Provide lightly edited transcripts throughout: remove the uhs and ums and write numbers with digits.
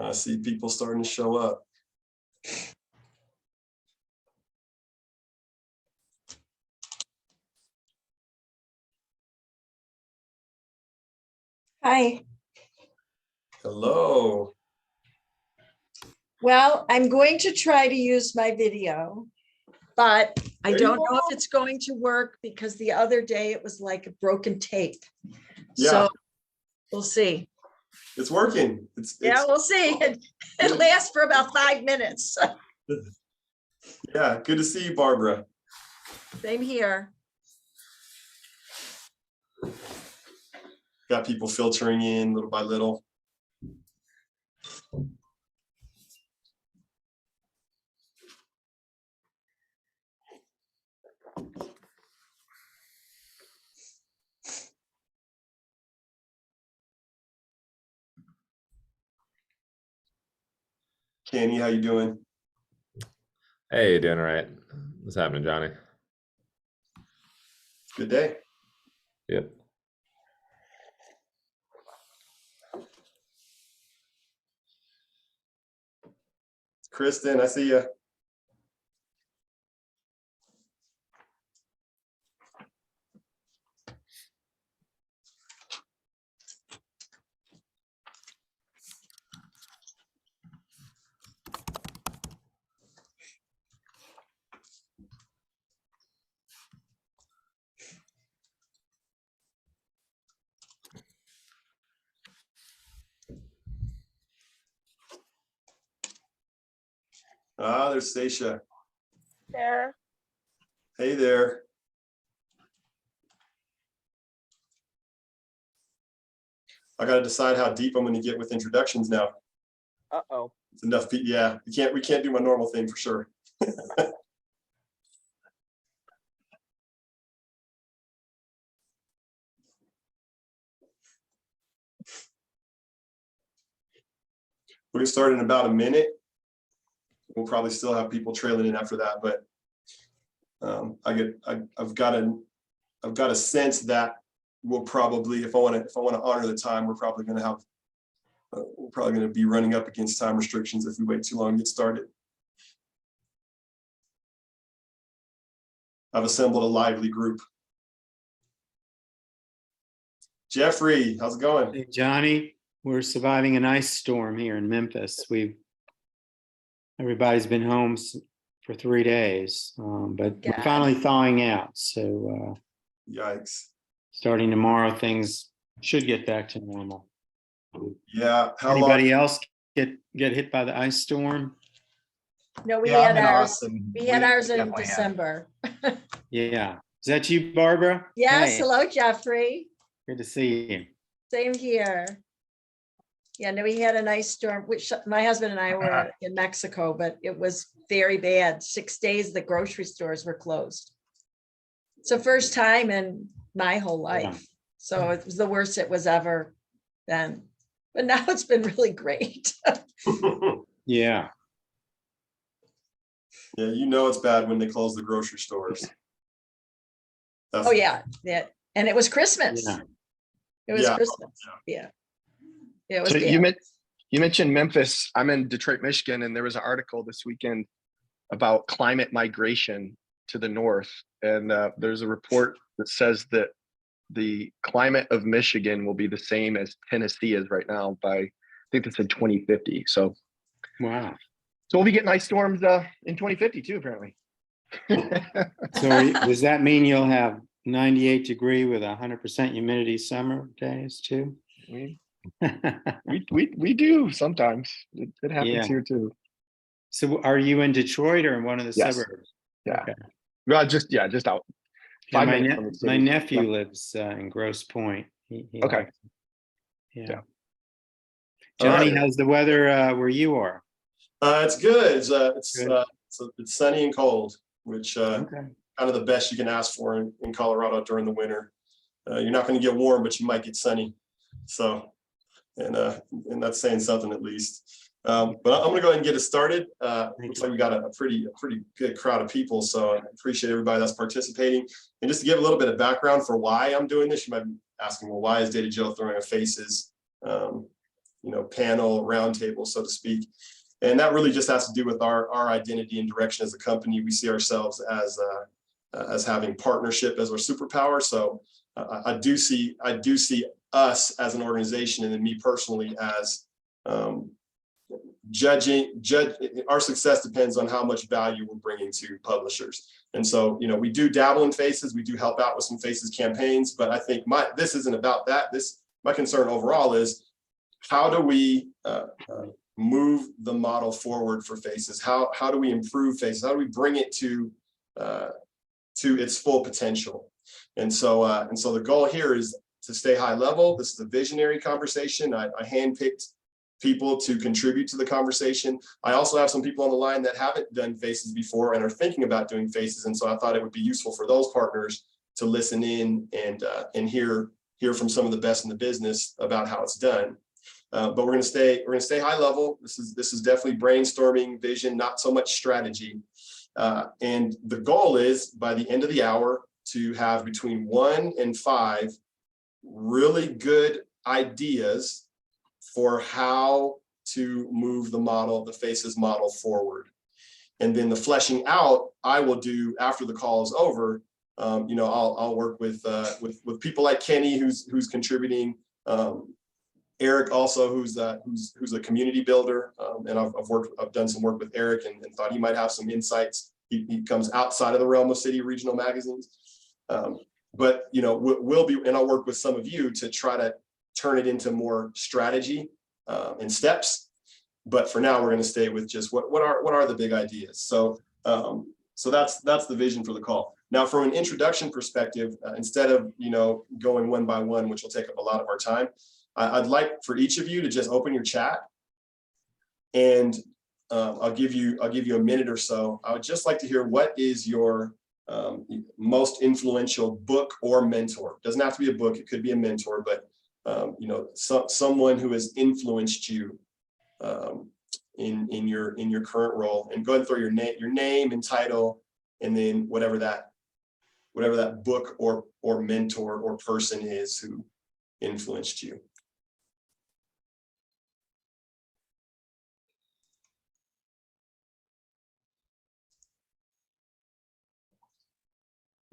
I see people starting to show up. Hi. Hello. Well, I'm going to try to use my video, but I There you don't know go. if it's going to work because the other day it was like a broken tape. Yeah. So we'll see. It's working. Yeah, we'll see. It lasts for about 5 minutes. Yeah, good to see you, Barbara. Same here. Got people filtering in little by little. Kenny, how you doing? Hey, doing all right. What's happening, Johnny? Good day. Yep. Kristen, I see you. Ah, there's Stacia. There. Hey there. I got to decide how deep I'm going to get with introductions now. Uh-oh. It's enough. Yeah, we can't do my normal thing for sure. We're gonna start in about a minute. We'll probably still have people trailing in after that, but I've got a sense that we'll probably, if I want to honor the time, we're probably going to be running up against time restrictions if we wait too long to get started. I've assembled a lively group. Jeffrey, how's it going? Hey, Johnny, we're surviving an ice storm here in Memphis. Everybody's been home for 3 days, but we're God. finally thawing out. So Yikes. starting tomorrow, things should get back to normal. Yeah. How Anybody long? else get hit by the ice storm? No, we Yeah, had I'm in ours. Austin. We had ours in definitely have. December. Yeah. Is that you, Barbara? Yes, Hey, hello, Jeffrey. good to see you. Same here. Yeah, no, we had a nice storm, which my husband and I were in Mexico, but it was very bad. 6 days, the grocery stores were closed. It's the first time in my whole life. Yeah. So it was the worst it was ever then. But now it's been really great. Yeah. Yeah, you know it's bad when they close the grocery stores. Oh, yeah, yeah. And it was Christmas. Yeah. It was Yeah. Christmas. Yeah. It was So bad. you mentioned Memphis. I'm in Detroit, Michigan, and there was an article this weekend about climate migration to the north. And there's a report that says that the climate of Michigan will be the same as Tennessee is right now by, I think they said 2050. So Wow. we'll be getting ice storms in 2050 too, apparently. So does that mean you'll have 98 degree with 100% humidity summer days too? we do sometimes. It happens Yeah. here too. So are you in Detroit or in one of the Yes. suburbs? Yeah. Okay. Well, just out. Yeah, 5 my, minutes from the city. my nephew Yeah. lives in Grosse Pointe. He Okay. likes it. Yeah. Yeah. Johnny, All right. how's the weather where you are? It's good. Good. It's sunny and cold, which Okay. kind of the best you can ask for in Colorado during the winter. You're not going to get warm, but you might get sunny. So, and that's saying something at least. But I'm going to go ahead and get it started. Looks like we got a pretty good crowd of people. So I appreciate everybody that's participating. And just to give a little bit of background for why I'm doing this, you might be asking, well, why is Data Joe throwing up faces? panel roundtable, so to speak. And that really just has to do with our identity and direction as a company. We see ourselves as having partnership as our superpower. So I do see us as an organization, and then me personally as our success depends on how much value we're bringing to publishers. And so, we do dabble in faces, we do help out with some faces campaigns, but I think this isn't about that. My concern overall is, how do we move the model forward for faces? How do we improve faces? How do we bring it to its full potential? And so the goal here is to stay high level. This is a visionary conversation. I handpicked people to contribute to the conversation. I also have some people on the line that haven't done faces before and are thinking about doing faces. And so I thought it would be useful for those partners to listen in and hear from some of the best in the business about how it's done. But we're going to stay high level. This is definitely brainstorming, vision, not so much strategy. And the goal is, by the end of the hour, to have between 1 and 5 really good ideas for how to move the faces model forward. And then the fleshing out, I will do after the call is over. I'll work with people like Kenny, who's contributing. Eric also, who's a community builder, and I've done some work with Eric and thought he might have some insights. He comes outside of the realm of city regional magazines, but we'll be, and I'll work with some of you to try to turn it into more strategy and steps. But for now, we're going to stay with just what are the big ideas. So that's the vision for the call. Now, from an introduction perspective, instead of going one by one, which will take up a lot of our time, I'd like for each of you to just open your chat, and I'll give you a minute or so. I would just like to hear, what is your most influential book or mentor? Doesn't have to be a book; it could be a mentor, but someone who has influenced you in your current role. And go ahead and throw your name and title, and then whatever that book or mentor or person is who influenced you.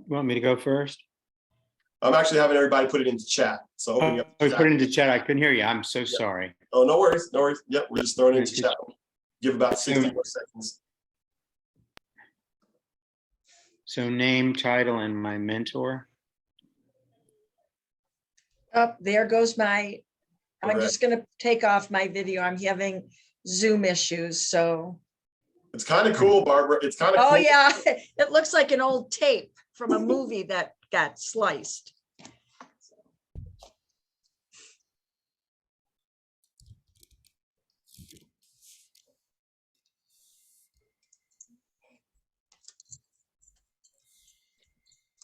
You want me to go first? I'm actually having everybody put it into chat. So opening up the Oh, chat. put it into chat. I couldn't hear you. I'm so sorry. Oh, no worries, no worries. Yep, we're just throwing it into chat. Give about 60 more seconds. So name, title, and my mentor. Oh, there goes I'm Correct. just gonna take off my video. I'm having Zoom issues, so. It's kind of cool, Barbara. It's kind of cool. Oh, yeah, it looks like an old tape from a movie that got sliced.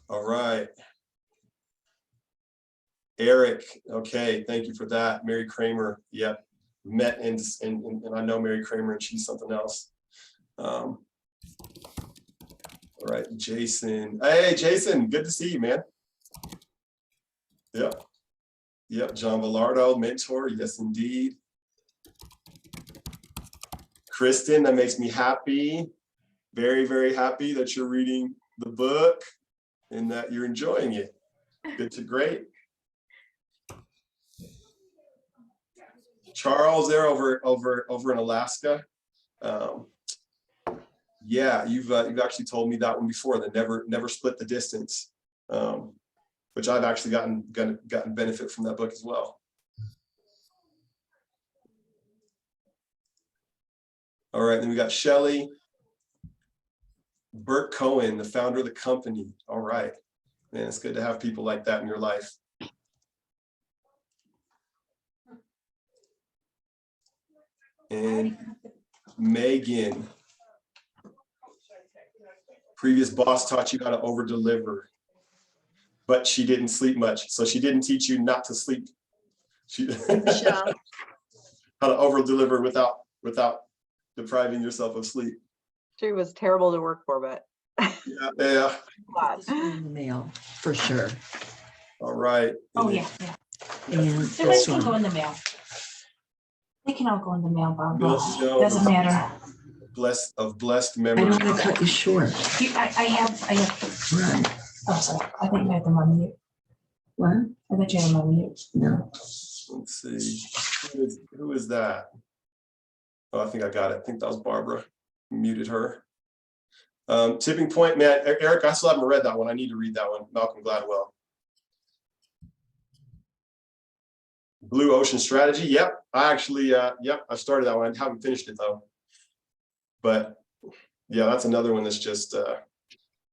All right. Eric, okay, thank you for that. Mary Kramer, yep. Met and I know Mary Kramer, and she's something else. All right, Jason. Hey, Jason, good to see you, man. Yep. John Villardo, mentor, yes, indeed. Kristen, that makes me happy. Very, very happy that you're reading the book and that you're enjoying it. Good to great. Charles, there over in Alaska. Yeah, you've actually told me that one before, that never split the distance, which I've actually gotten benefit from that book as well. All right, then we got Shelley. Bert Cohen, the founder of the company. All right, man, it's good to have people like that in your life. And Megan, previous boss taught you how to over deliver, but she didn't sleep much, so she didn't teach you not to sleep. Michelle. How to over deliver without depriving yourself of sleep. She was terrible to work for, but Yeah. glad. In the mail, for sure. All right. Oh, yeah. And Everybody this can go one. in the mail. They can all go in the mailbox. Millstone Doesn't matter. blessed I memory. don't want to cut you short. I have, Right. oh, sorry. I think you had them on mute. What? I thought you had them on mute. No. Let's see, who is that? Oh, I think I got it. I think that was Barbara. Muted her. Tipping Point, man, Eric, I still haven't read that one. I need to read that one. Malcolm Gladwell. Blue Ocean Strategy. Yep, I actually, yep, I started that one. I haven't finished it though. But yeah, that's another one that's just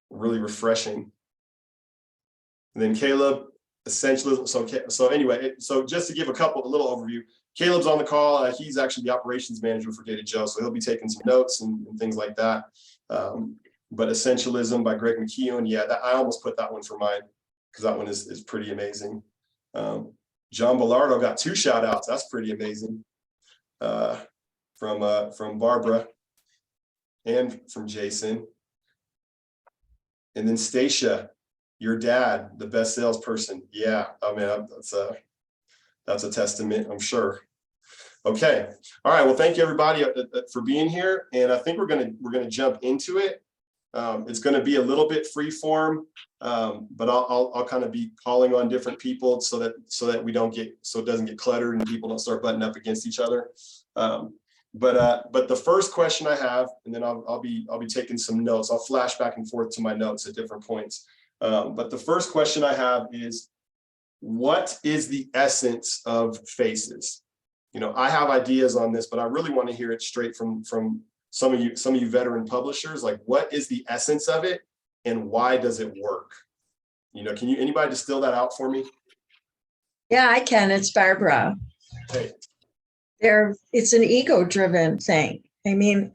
really refreshing. And then Caleb, Essentialism. So anyway, so just to give a little overview, Caleb's on the call. He's actually the operations manager for Data Joe, so he'll be taking some notes and things like that. But Essentialism by Greg McKeown, yeah, I almost put that one for mine because that one is pretty amazing. John Bellardo got 2 shout outs. That's pretty amazing. From Barbara and from Jason. And then Stacia, your dad, the best salesperson. Yeah, I mean, that's a testament, I'm sure. Okay, all right. Well, thank you everybody for being here, and I think we're gonna jump into it. It's going to be a little bit free form, but I'll kind of be calling on different people so that it doesn't get cluttered and people don't start butting up against each other. But the first question I have, and then I'll be taking some notes. I'll flash back and forth to my notes at different points. But the first question I have is, what is the essence of faces? You know, I have ideas on this, but I really want to hear it straight from some of you veteran publishers. Like, what is the essence of it and why does it work? You know, anybody distill that out for me? Yeah, I can. It's Barbara. Okay. It's an ego-driven thing. I mean,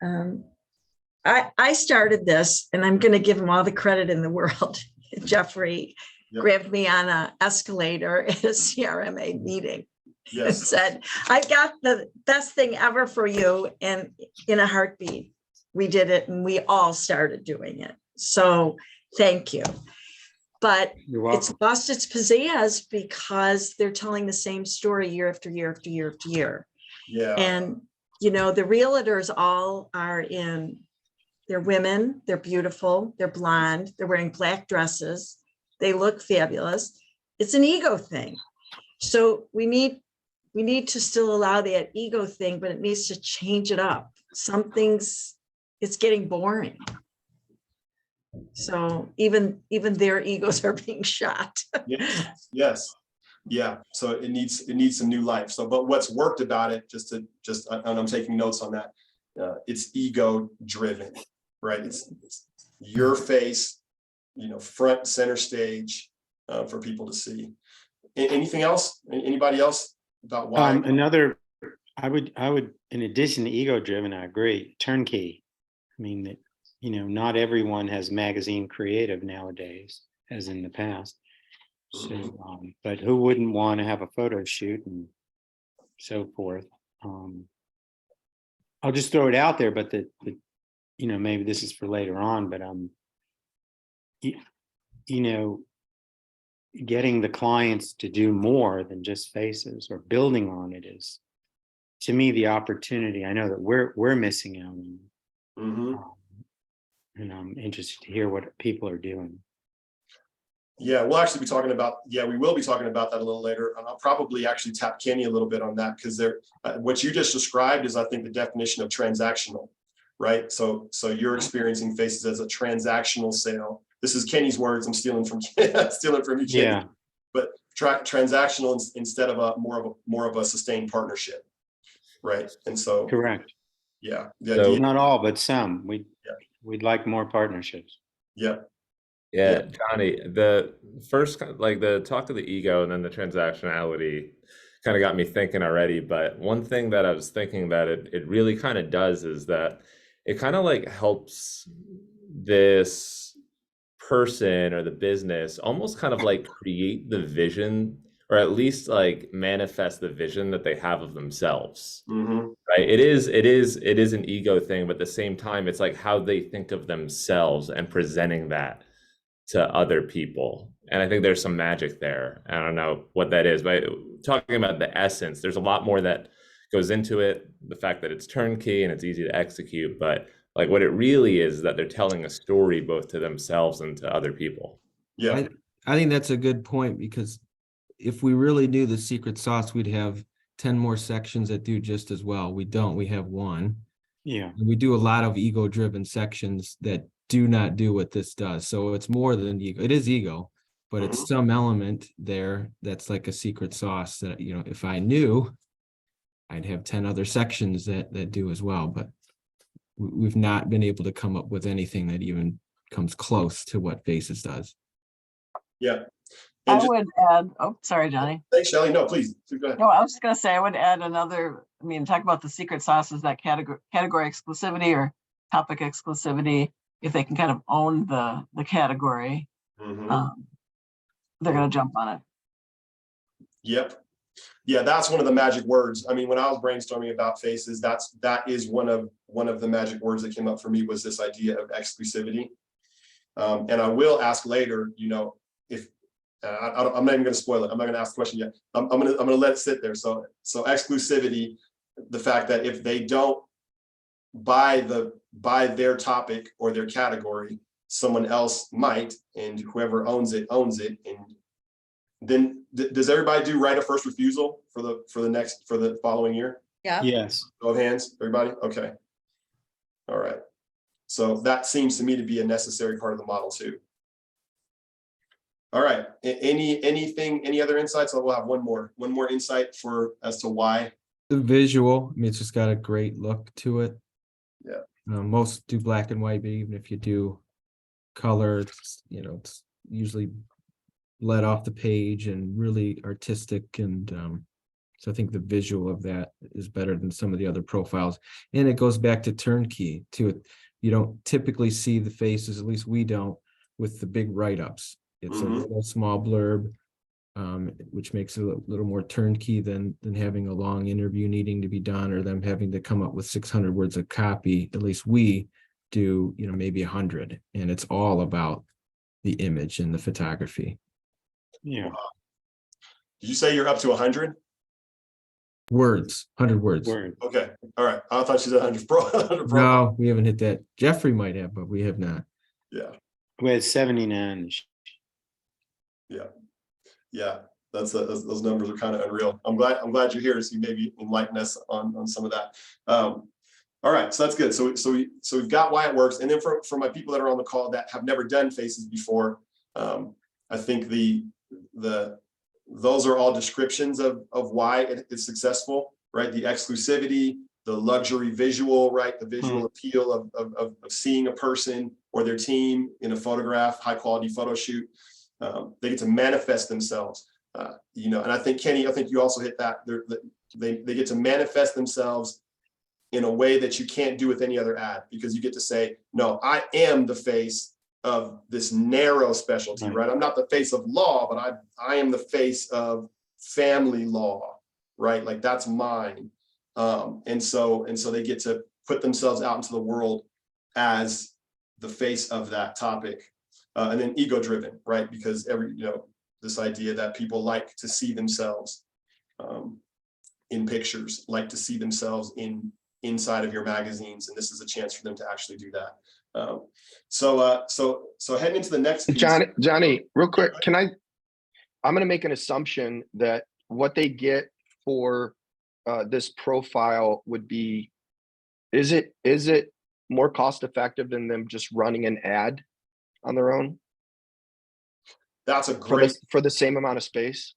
I started this, and I'm going to give him all the credit in the world. Jeffrey grabbed me on an escalator at a CRMA meeting. And Yes. said, I've got the best thing ever for you. And in a heartbeat, we did it, and we all started doing it. So thank you. But You're welcome. it's lost its pizzazz because they're telling the same story year after year after year after year. Yeah. And, you know, the realtors all they're women, they're beautiful, they're blonde, they're wearing black dresses, they look fabulous. It's an ego thing. So we need to still allow that ego thing, but it needs to change it up. It's getting boring. So even their egos are being shot. Yes. Yeah. So it needs some new life. So, but what's worked about it, and I'm taking notes on that. It's ego driven, right? It's your face, you know, front center stage for people to see. Anything else? Anybody else about why? I would, in addition to ego driven, I agree, turnkey. I mean, that, you know, not everyone has magazine creative nowadays, as in the past. So, but who wouldn't want to have a photo shoot and so forth? I'll just throw it out there, but you know, maybe this is for later on, but you know, getting the clients to do more than just faces or building on it is, to me, the opportunity. I know that we're missing out on, and I'm interested to hear what people are doing. Yeah, we'll actually be talking about, we will be talking about that a little later. And I'll probably actually tap Kenny a little bit on that, because what you just described is, I think, the definition of transactional, right? So you're experiencing faces as a transactional sale. This is Kenny's words. I'm stealing from you, Kenny. Yeah. But transactional instead of more of a sustained partnership, right? And so Correct. Yeah, Not all, but some. We'd like more partnerships. Yeah. Yeah, Johnny, the first, like the talk of the ego and then the transactionality kind of got me thinking already. But one thing that I was thinking that it really kind of does is that it kind of like helps this person or the business almost kind of like create the vision, or at least like manifest the vision that they have of themselves. Right? It is an ego thing, but at the same time, it's like how they think of themselves and presenting that to other people. And I think there's some magic there. I don't know what that is, but talking about the essence, there's a lot more that goes into it, the fact that it's turnkey and it's easy to execute, but like what it really is that they're telling a story both to themselves and to other people. Yeah, I think that's a good point, because if we really knew the secret sauce, we'd have 10 more sections that do just as well. We don't, we have one. Yeah, And we do a lot of ego-driven sections that do not do what this does. So it's more than ego. It is ego, but it's some element there that's like a secret sauce that, you know, if I knew, I'd have 10 other sections that do as well. But we've not been able to come up with anything that even comes close to what Faces does. yeah. I And just, would add, oh, sorry, Johnny. thanks, Shelley. No, please go ahead. No, I was just gonna say, I would add another, I mean, talk about the secret sauces, that category exclusivity or topic exclusivity. If they can kind of own the category, Mhm. they're gonna jump on it. Yep. Yeah, that's one of the magic words. I mean, when I was brainstorming about Faces, that is one of the magic words that came up for me, was this idea of exclusivity. And I will ask later, you know, if I'm not even going to spoil it. I'm not going to ask the question yet. I'm going to let it sit there. So exclusivity, the fact that if they don't buy their topic or their category, someone else might, and whoever owns it. And then does everybody do right of first refusal for the following year? Yeah, yes. Show of hands, everybody? Okay. All right. So that seems to me to be a necessary part of the model too. All right, any other insights? We'll have one more insight as to why. The visual, I mean, it's just got a great look to it. Yeah. Most do black and white, but even if you do color, it's, you know, it's usually let off the page and really artistic. And so I think the visual of that is better than some of the other profiles. And it goes back to turnkey to it. You don't typically see the faces, at least we don't, with the big write-ups. It's a little small blurb, which makes it a little more turnkey than having a long interview needing to be done, or them having to come up with 600 words of copy. At least we do, you know, maybe 100, and it's all about the image and the photography. Yeah. Did you say you're up to 100? Words, 100 words. Word. Okay, all right. I thought you said 100 pro. 100 pro. No, we haven't hit that. Jeffrey might have, but we have not. Yeah, We had 79. yeah. Those numbers are kind of unreal. I'm glad you're here, so you maybe enlighten us on some of that. All right, so that's good. So we've got why it works, and then for my people that are on the call that have never done Faces before, I think those are all descriptions of why it is successful, right? The exclusivity, the luxury visual, right? The visual appeal of seeing a person or their team in a photograph, high quality photo shoot. They get to manifest themselves, you know, and I think Kenny, I think you also hit that. They get to manifest themselves in a way that you can't do with any other ad, because you get to say, no, I am the face of this narrow specialty, right? I'm not the face of law, but I am the face of family law, right? Like that's mine. And so they get to put themselves out into the world as the face of that topic. And then ego driven, right? Because this idea that people like to see themselves in pictures, like to see themselves inside of your magazines, and this is a chance for them to actually do that. So heading into the next piece. Johnny, real quick, I'm going to make an assumption that what they get for this profile would be, is it more cost effective than them just running an ad on their own? That's a great for the same amount of space.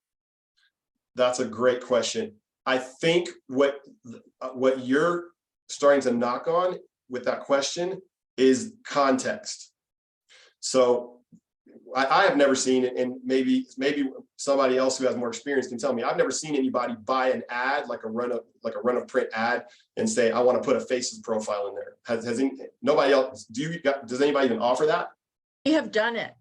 That's a great question. I think what you're starting to knock on with that question is context. So I have never seen it, and maybe somebody else who has more experience can tell me. I've never seen anybody buy an ad, like a run of print ad, and say, I want to put a Faces profile in there. Has nobody else? Does anybody even offer that? we have done it.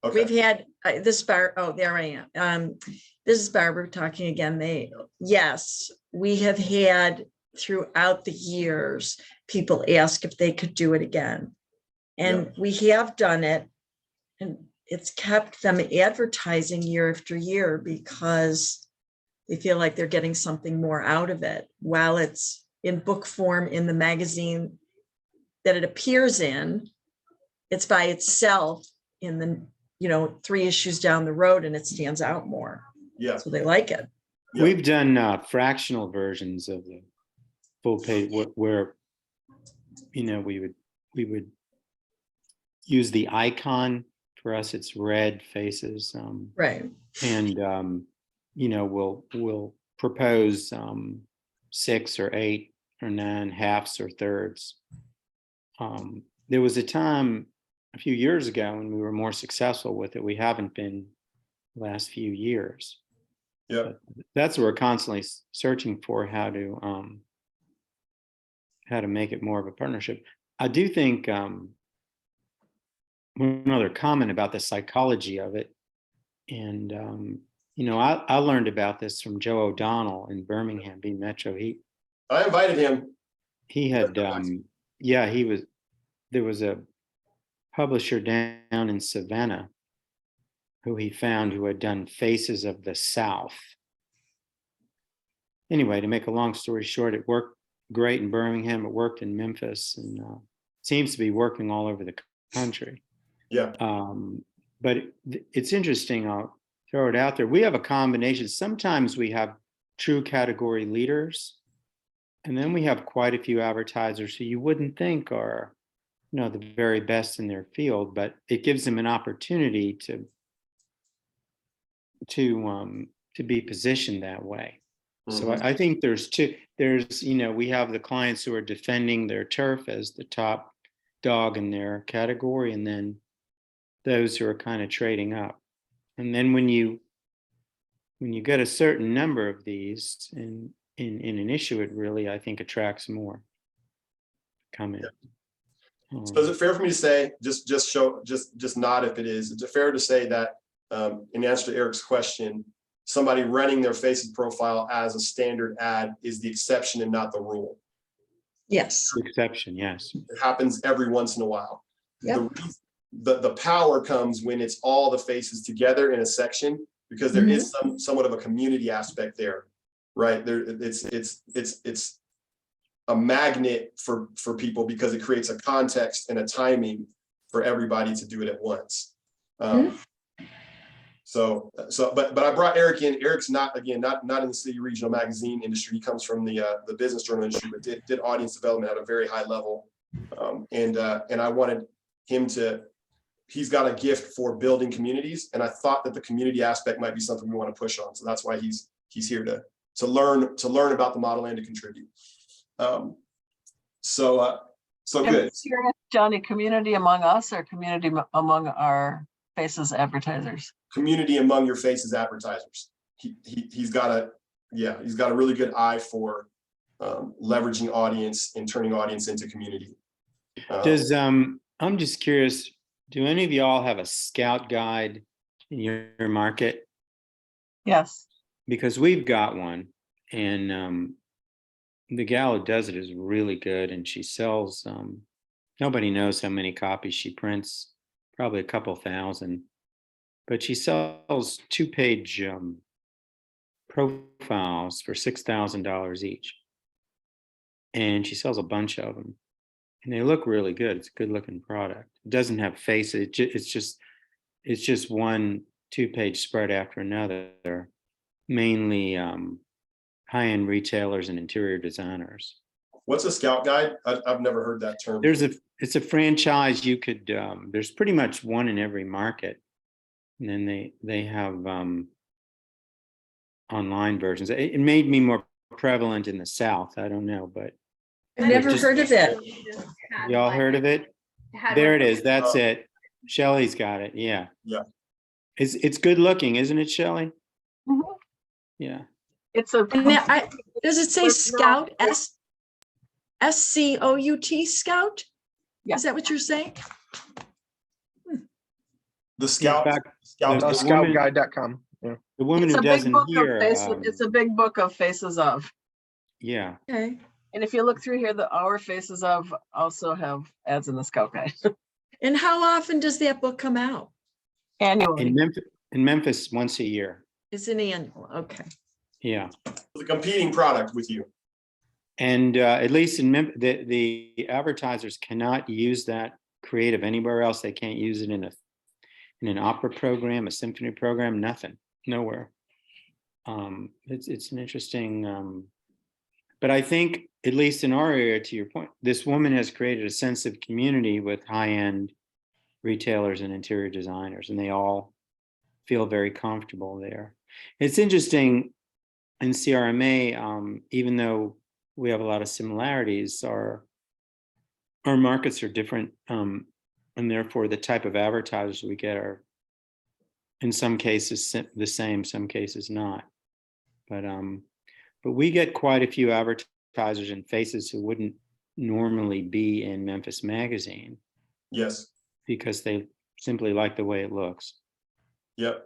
Okay. We've had there I am. This is Barbara talking again. Yes, we have had throughout the years, people ask if they could do it again. And we have done it, and it's kept them advertising year after year, because They feel like they're getting something more out of it while it's in book form in the magazine that it appears in. It's by itself in the, 3 issues down the road, and it stands out more. Yeah, So they like it. Yeah. We've done fractional versions of the full page where we would use the icon. For us, it's red faces. Right. And we'll propose 6 or 8 or 9 halves or thirds. There was a time a few years ago when we were more successful with it. We haven't been the last few years. yeah, That's what we're constantly searching for, how to make it more of a partnership. I do think one other comment about the psychology of it, and I learned about this from Joe O'Donnell in Birmingham, being Metro. I invited him. He had there was a publisher down in Savannah who he found who had done Faces of the South. Anyway, to make a long story short, it worked great in Birmingham, it worked in Memphis, and seems to be working all over the country. Yeah, But it's interesting, I'll throw it out there. We have a combination. Sometimes we have true category leaders, and then we have quite a few advertisers who you wouldn't think are, the very best in their field, but it gives them an opportunity to be positioned that way. So Mhm. I think there's we have the clients who are defending their turf as the top dog in their category, and then those who are kind of trading up. And then when you get a certain number of these in an issue, it really, I think, attracts more come in. So is it fair for me to say, just nod if it is it fair to say that in answer to Eric's question, somebody running their Faces profile as a standard ad is the exception and not the rule? Yes. Exception, yes. It happens every once in a while. Yep. The power comes when it's all the faces together in a section, because there is somewhat of a community aspect there, right? It's a magnet for people because it creates a context and a timing for everybody to do it at once. But I brought Eric in. Eric's not in the city regional magazine industry. He comes from the business journal industry, but did audience development at a very high level. And I wanted him to. He's got a gift for building communities, and I thought that the community aspect might be something we want to push on. So that's why he's here to learn about the model and to contribute. So good. Johnny, community among us or community among our Faces advertisers? Community among your Faces advertisers. He's got a really good eye for leveraging audience and turning audience into community. I'm just curious, do any of y'all have a scout guide in your market? Yes. Because we've got one, and the gal who does it is really good, and she sells, nobody knows how many copies she prints, probably a couple thousand, but she sells 2-page profiles for $6,000 each. And she sells a bunch of them, and they look really good. It's a good looking product. It doesn't have faces. It's just one 2-page spread after another, mainly high-end retailers and interior designers. What's a scout guide? I've never heard that term. It's a franchise. You could there's pretty much one in every market, and then they have online versions. It may be more prevalent in the South. I don't know, but I've never heard of it. y'all heard of it? There it is. That's it. Shelley's got it. Yeah. Yeah. It's good looking, isn't it, Shelley? Mhm. Yeah. It's a. Does it say Scout? SCOUT Scout? Yeah. Is that what you're saying? The scout. In fact, Scout. the woman- Scoutguide.com. Yeah. The woman It's who a big doesn't book hear, of faces. It's a big book of Faces of. yeah. Okay. And if you look through here, our Faces of also have ads in the Scout Guide And how often does that book come out? annually. In Memphis once a year. It's an annual, okay. Yeah. The competing product with you. And at least in the advertisers cannot use that creative anywhere else. They can't use it in an opera program, a symphony program, nothing, nowhere. It's an interesting, but I think at least in our area, to your point, this woman has created a sense of community with high-end retailers and interior designers, and they all feel very comfortable there. It's interesting in CRMA, even though we have a lot of similarities, our markets are different, and therefore the type of advertisers we get are in some cases the same, some cases not. But we get quite a few advertisers and faces who wouldn't normally be in Memphis Magazine Yes. because they simply like the way it looks. Yep.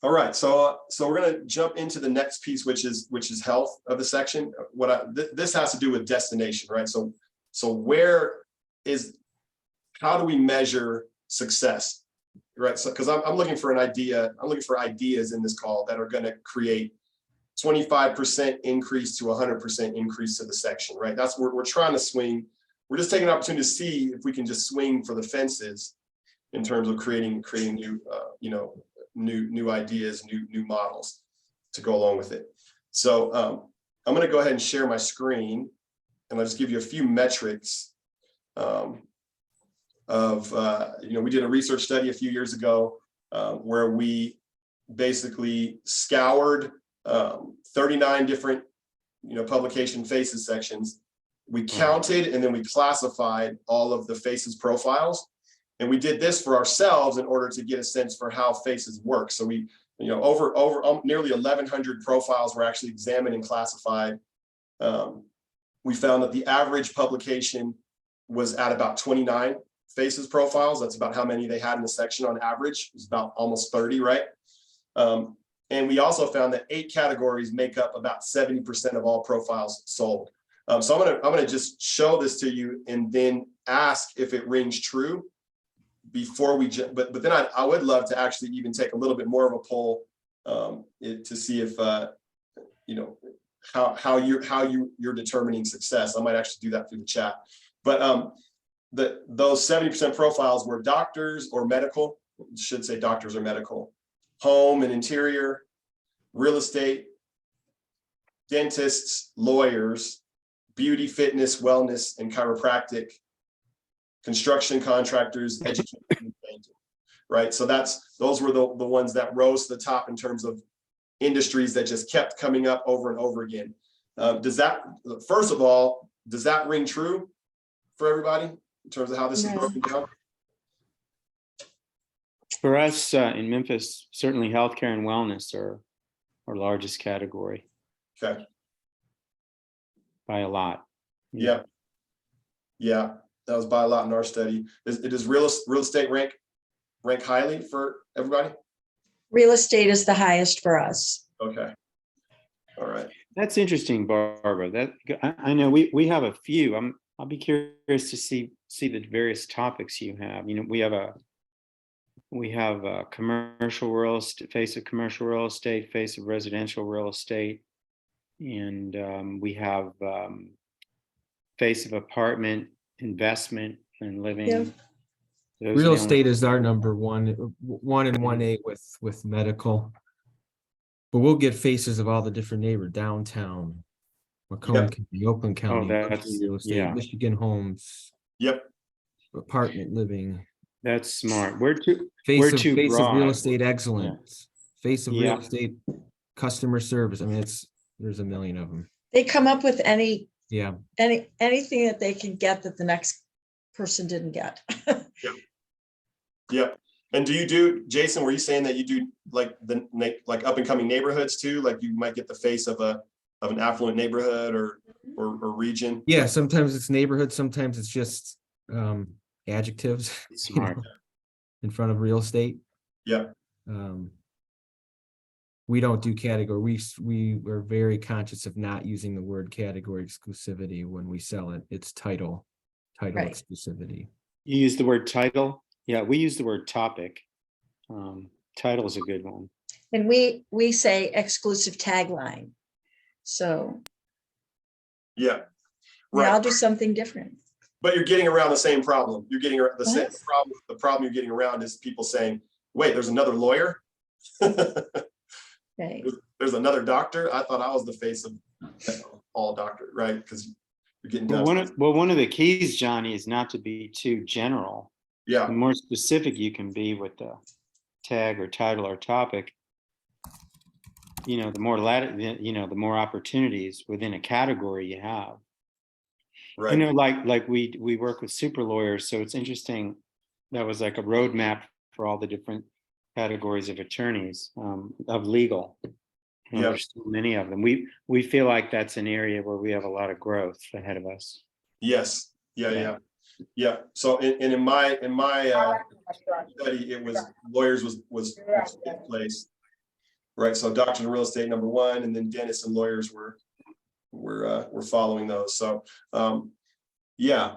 All right, so we're gonna jump into the next piece, which is health of the section. This has to do with destination, right? So how do we measure success, right? So because I'm looking for an idea, I'm looking for ideas in this call that are gonna create 25% increase to 100% increase to the section, right? That's where we're trying to swing. We're just taking an opportunity to see if we can just swing for the fences in terms of creating new, new ideas, new models to go along with it. So I'm going to go ahead and share my screen, and I'll just give you a few metrics we did a research study a few years ago where we basically scoured 39 different publication faces sections. We counted and then we classified all of the faces profiles. And we did this for ourselves in order to get a sense for how faces work. So we, over nearly 1,100 profiles were actually examined and classified. We found that the average publication was at about 29 faces profiles. That's about how many they had in the section on average. It was about almost 30, right? And we also found that 8 categories make up about 70% of all profiles sold. So I'm gonna just show this to you and then ask if it rings true before we, but then I would love to actually even take a little bit more of a poll to see if how you're determining success. I might actually do that through the chat. But those 70% profiles were doctors or medical, should say doctors or medical, home and interior, real estate, dentists, lawyers, beauty, fitness, wellness, and chiropractic, construction contractors, education, and banking, right? So those were the ones that rose to the top in terms of industries that just kept coming up over and over again. First of all, does that ring true for everybody in terms of how this is broken down? For us in Memphis, certainly healthcare and wellness are our largest category. Okay. By a lot. Yeah. That was by a lot in our study. Does real estate rank highly for everybody? Real estate is the highest for us. Okay. All right. That's interesting, Barbara. I know we have a few. I'll be curious to see the various topics you have. We have a commercial real estate, face of commercial real estate, face of residential real estate, and we have face of apartment, investment, and living. Yeah. Those Real are the only- estate is our number one and 1A with medical. But we'll get faces of all the different neighbor downtown, Macomb County, Oakland County, that's- real estate, yeah. Michigan Homes, Yep. apartment living. That's smart. We're too Face of real broad. estate excellence, face of Yeah. real estate customer service. I mean, there's a million of them. They come up with anything that they can get that the next person didn't get. Yep. And Jason, were you saying that you do like up and coming neighborhoods too? Like you might get the face of an affluent neighborhood or region? Yeah, sometimes it's neighborhood, sometimes it's just adjectives Smart. in front of real estate. Yeah. We don't do category. We are very conscious of not using the word category exclusivity when we sell it. It's title Right. exclusivity. You use the word title. Yeah, we use the word topic. Title is a good one. And we say exclusive tagline. So Yeah, we all right. do something different. But you're getting around the same problem. You're getting the same What? problem. The problem you're getting around is people saying, wait, there's another lawyer? Okay. There's another doctor? I thought I was the face of all doctor, right? Because you're getting Well, down. one of the keys, Johnny, is not to be too general. Yeah, The more specific you can be with the tag or title or topic, the more the more opportunities within a category you have. right. Like we work with super lawyers, so it's interesting. That was like a roadmap for all the different categories of attorneys, of legal. Yeah. There's so many of them. We feel like that's an area where we have a lot of growth ahead of us. Yes. Yeah. Yeah. Yeah. Yeah. So in my study, it was lawyers was fifth place. Right. So doctors in real estate number one, and then dentists and lawyers were following those. So yeah.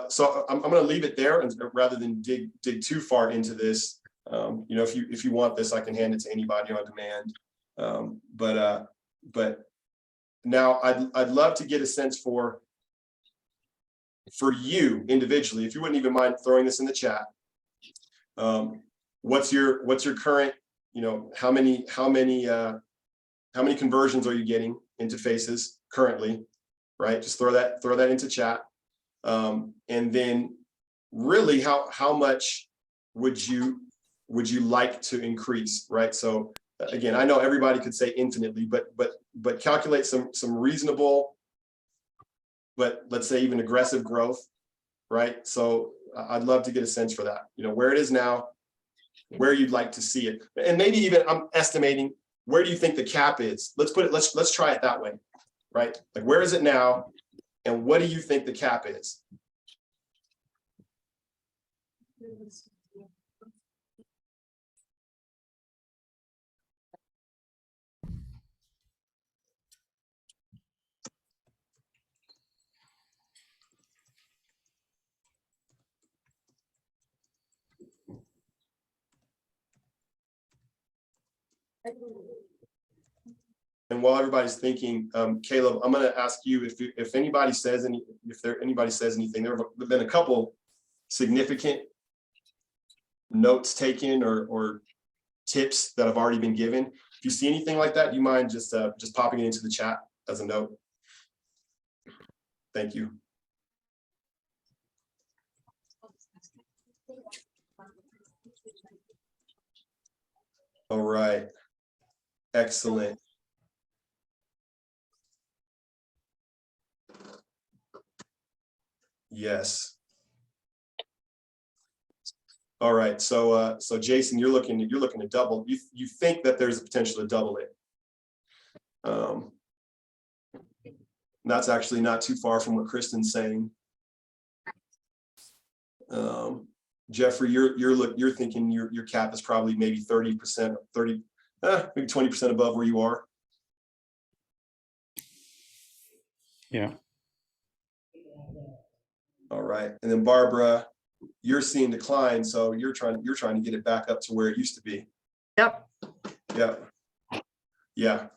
So I'm going to leave it there, and rather than dig too far into this. If you want this, I can hand it to anybody on demand. But now I'd love to get a sense for you individually, if you wouldn't even mind throwing this in the chat. What's your current, how many conversions are you getting into Faces currently, right? Just throw that into chat. And then really how much would you like to increase, right? So again, I know everybody could say infinitely, but calculate some reasonable, but let's say even aggressive growth, right? So I'd love to get a sense for that, where it is now, where you'd like to see it. And maybe even I'm estimating, where do you think the cap is? Let's try it that way, right? Like, where is it now? And what do you think the cap is? And while everybody's thinking, Caleb, I'm going to ask you if anybody says anything. There have been a couple significant notes taken or tips that have already been given. If you see anything like that, do you mind just popping it into the chat as a note? Thank you. All right. Excellent. Yes. All right. So Jason, you're looking to double. You think that there's a potential to double it. That's actually not too far from what Kristen's saying. Jeffrey, you're thinking your cap is probably maybe 30%, maybe 20% above where you are. Yeah. All right. And then Barbara, you're seeing decline, so you're trying to get it back up to where it used to be. Yep. Yeah. Yeah.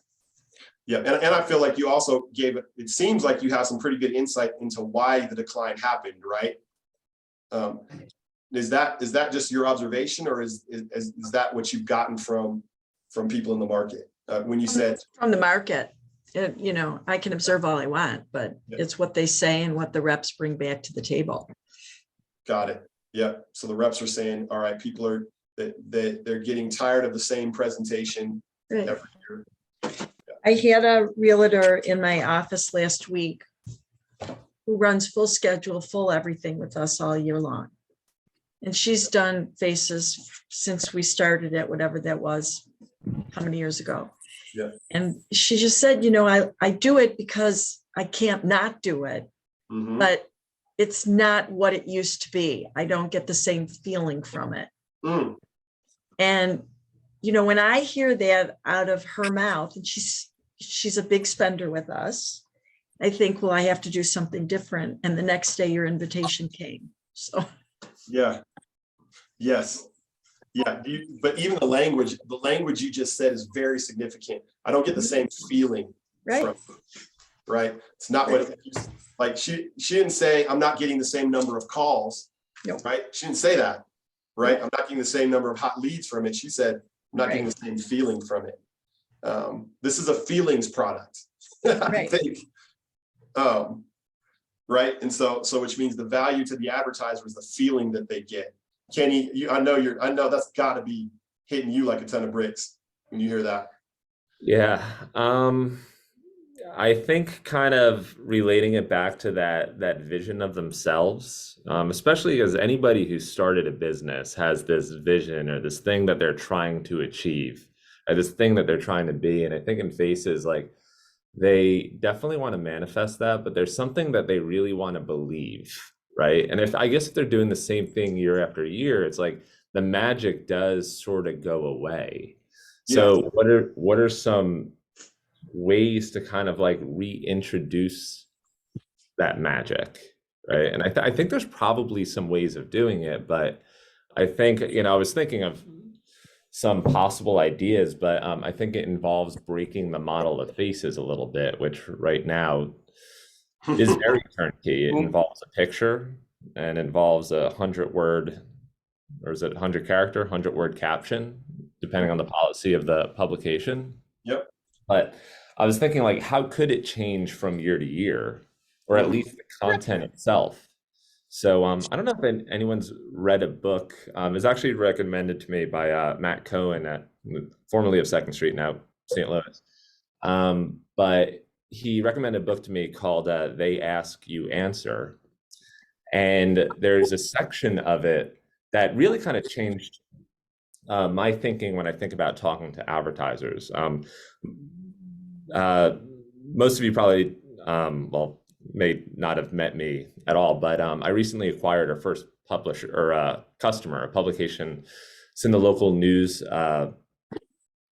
Yeah. And I feel like you also it seems like you have some pretty good insight into why the decline happened, right? Is that just your observation, or is that what you've gotten from people in the market? When you said From the market, I can observe all I want, but Yeah. it's what they say and what the reps bring back to the table. got it. Yeah. So the reps are saying, all right, people are they're getting tired of the same presentation Right. every year. I had a realtor in my office last week who runs full schedule, full everything with us all year long. And she's done Faces since we started it, whatever that was, how many years ago. Yeah. And she just said, I do it because I can't not do it, Mhm. but it's not what it used to be. I don't get the same feeling from it. Mm. And, when I hear that out of her mouth, and she's a big spender with us, I think, well, I have to do something different. And the next day your invitation came. So Yeah. Yes. Yeah, but even the language you just said is very significant. I don't get the same feeling Right, from, right? It's not what, like, she didn't say, I'm not getting the same number of calls. Nope. Right? She didn't say that, right? I'm not getting the same number of hot leads from it. She said, I'm not getting the same feeling from it. This is a feelings product, I Right. think. Right, and so which means the value to the advertiser is the feeling that they get. Kenny, I know that's got to be hitting you like a ton of bricks when you hear that. Yeah. I think kind of relating it back to that vision of themselves, especially as anybody who started a business has this vision or this thing that they're trying to achieve, or this thing that they're trying to be. And I think in Faces, like, they definitely want to manifest that, but there's something that they really want to believe, right? And I guess if they're doing the same thing year after year, it's like the magic does sort of go away. So what are some ways to kind of like reintroduce that magic, right? And I think there's probably some ways of doing it, but I think, I was thinking of some possible ideas, but I think it involves breaking the model of Faces a little bit, which right now is very turnkey. It involves a picture and involves 100-word, or is it 100-character, 100-word caption, depending on the policy of the publication. Yep. But I was thinking, like, how could it change from year to year, or at least the content itself? So I don't know if anyone's read a book. It's actually recommended to me by Matt Cohen, formerly of Second Street, now St. Louis. But he recommended a book to me called They Ask, You Answer. And there's a section of it that really kind of changed my thinking when I think about talking to advertisers. Most of you probably, may not have met me at all, but I recently acquired our first publisher or customer, a publication. It's in the local news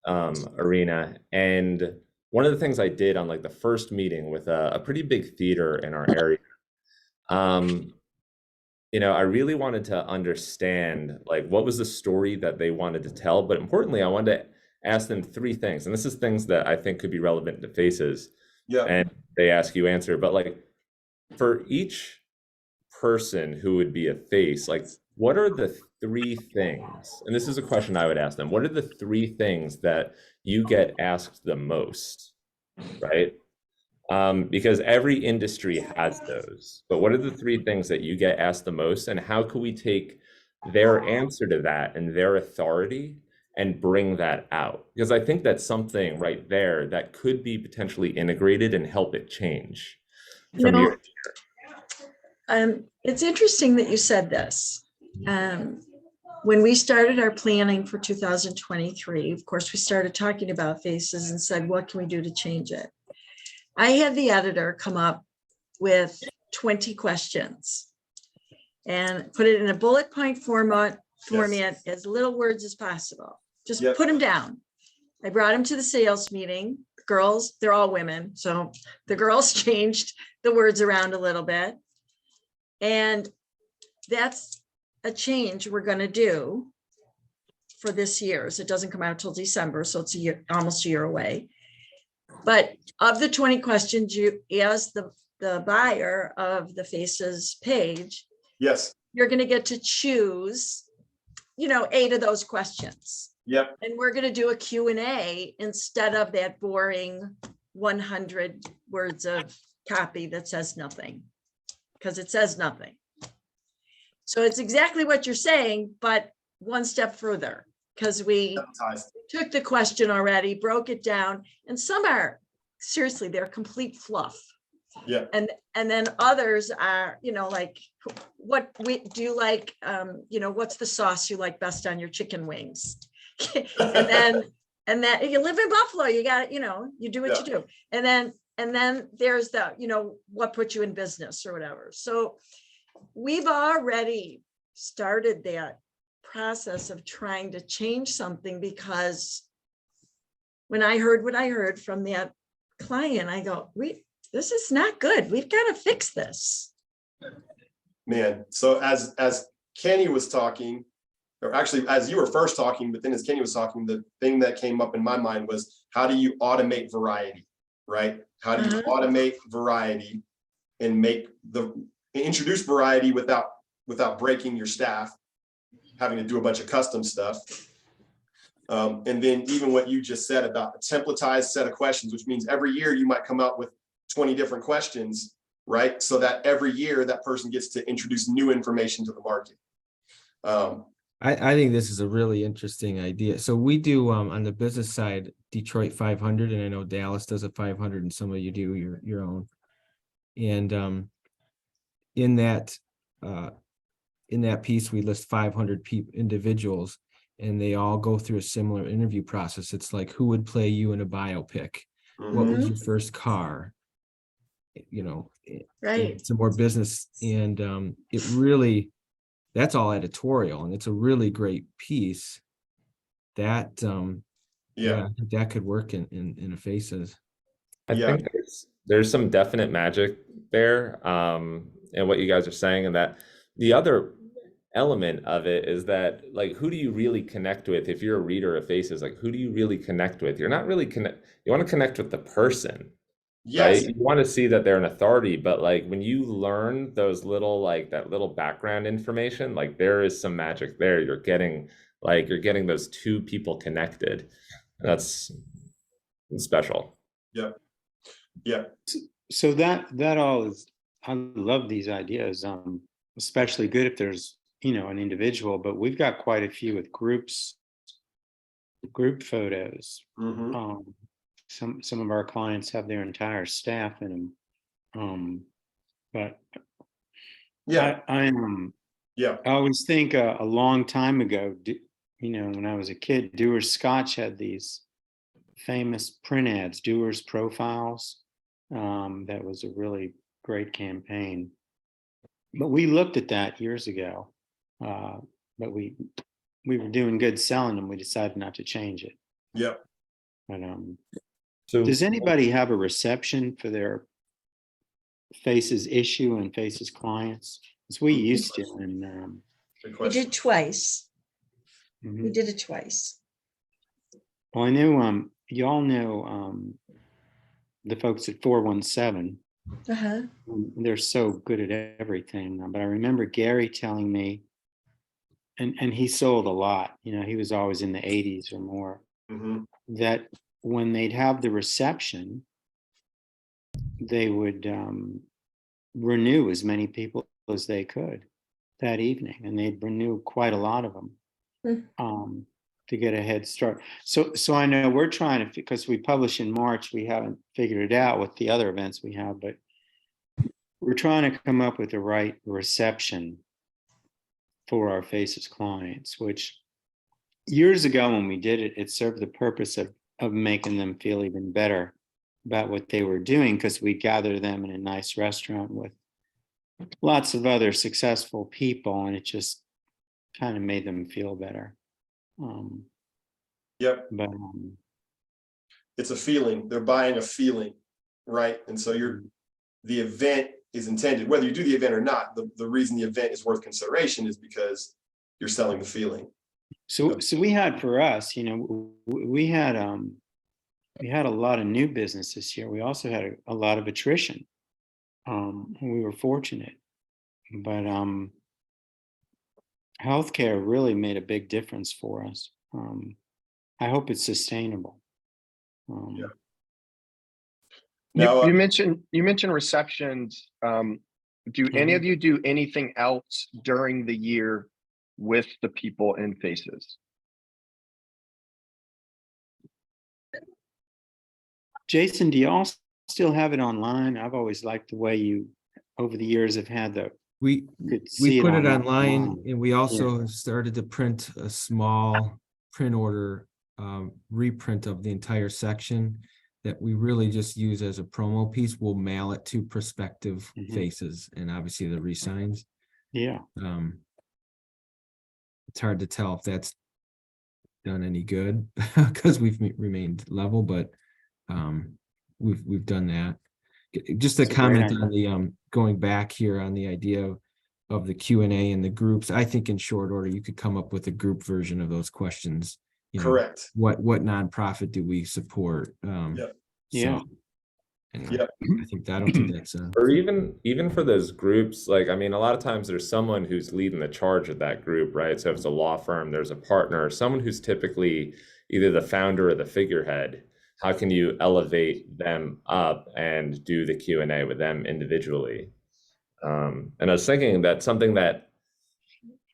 arena. And one of the things I did on like the first meeting with a pretty big theater in our area, I really wanted to understand like what was the story that they wanted to tell, but importantly, I wanted to ask them 3 things. And this is things that I think could be relevant to Faces. Yeah. And They Ask, You Answer. But like for each person who would be a face, like what are the 3 things? And this is a question I would ask them. What are the 3 things that you get asked the most, right? Because every industry has those. But what are the 3 things that you get asked the most? And how can we take their answer to that and their authority and bring that out? Because I think that's something right there that could be potentially integrated and help it change from year to year. It's interesting that you said this. When we started our planning for 2023, of course, we started talking about Faces and said, what can we do to change it? I had the editor come up with 20 questions and put it in a bullet point format, as little words as possible. Just put them down. I brought them to the sales meeting. Girls, they're all women. So the girls changed the words around a little bit. And that's a change we're going to do for this year. So it doesn't come out till December. So it's almost a year away. But of the 20 questions, you, as the buyer of the Faces page, Yes. you're going to get to choose, 8 of those questions. Yep. And we're going to do a Q&A instead of that boring 100 words of copy that says nothing, because it says nothing. So it's exactly what you're saying, but one step further, because we took the question already, broke it down, and some are, seriously, they're complete fluff. Yeah. And then others are, like, what do you like, what's the sauce you like best on your chicken wings? and then if you live in Buffalo, you got, you do what you do. And then there's the, what put you in business or whatever. So we've already started that process of trying to change something, because when I heard what I heard from that client, I go, this is not good. We've got to fix this. Man, so as Kenny was talking, or actually, as you were first talking, but then as Kenny was talking, the thing that came up in my mind was, how do you automate variety, right? How do you automate variety and introduce variety without breaking your staff, having to do a bunch of custom stuff. And then even what you just said about a templatized set of questions, which means every year you might come out with 20 different questions, right? So that every year that person gets to introduce new information to the market. I think this is a really interesting idea. So we do on the business side, Detroit 500, and I know Dallas does a 500, and some of you do your own. And in that piece, we list 500 individuals, and they all go through a similar interview process. It's like, who would play you in a biopic? What was your first car? You know, Right. some more business, and it really, that's all editorial, and it's a really great piece that Yeah. I think that could work in a Faces. I Yeah. think there's some definite magic there, in what you guys are saying, and that the other element of it is that, like, who do you really connect with? If you're a reader of Faces, like, who do you really connect with? You're not really you want to connect with the person, Yes. right? You want to see that they're an authority, but like when you learn those little, like that little background information, like there is some magic there. You're getting those two people connected. That's special. Yeah. Yeah. So that all is, I love these ideas, especially good if there's, an individual, but we've got quite a few with group photos. Mhm. Some of our clients have their entire staff in them. But Yeah. I Yeah. always think a long time ago, when I was a kid, Dewar's Scotch had these famous print ads, Dewar's Profiles. That was a really great campaign. But we looked at that years ago, but we were doing good selling them. We decided not to change it. Yeah. But So does anybody have a reception for their Faces issue and Faces clients? As we used to, and Good We question. did twice. mhm. We did it twice. Well, I know y'all know the folks at 417. Uh-huh. They're so good at everything. But I remember Gary telling me, and he sold a lot. He was always in the 80s or more. Mhm. That when they'd have the reception, they would renew as many people as they could that evening, and they'd renew quite a lot of them to get a head start. So I know we're trying to, because we publish in March, we haven't figured it out with the other events we have, but we're trying to come up with the right reception for our Faces clients, which years ago when we did it, it served the purpose of making them feel even better about what they were doing, because we gather them in a nice restaurant with lots of other successful people, and it just kind of made them feel better. Yep. But It's a feeling. They're buying a feeling, right? And so the event is intended, whether you do the event or not, the reason the event is worth consideration is because you're selling the feeling. so we had, for us, we had a lot of new business this year. We also had a lot of attrition. We were fortunate, but healthcare really made a big difference for us. I hope it's sustainable. Yeah. You, Now, you mentioned receptions. Do any of you do anything else during the year with the people in Faces? Jason, do y'all still have it online? I've always liked the way you, over the years, have had We could see put it online. online, and we also have started to print a small print order reprint of the entire section that we really just use as a promo piece. We'll mail it to prospective Faces, and obviously the re-signs. Yeah. It's hard to tell if that's done any good because we've remained level, but we've done that. Just a It's a great comment idea. on the going back here on the idea the Q&A and the groups. I think in short order, you could come up with a group version of those questions. You know, Correct. what nonprofit do we support? Yep. Yeah. So, and Yep. I think that, I don't think that's Or even for those groups, like, I mean, a lot of times there's someone who's leading the charge of that group, right? So if it's a law firm, there's a partner, someone who's typically either the founder or the figurehead. How can you elevate them up and do the Q&A with them individually? And I was thinking that something that,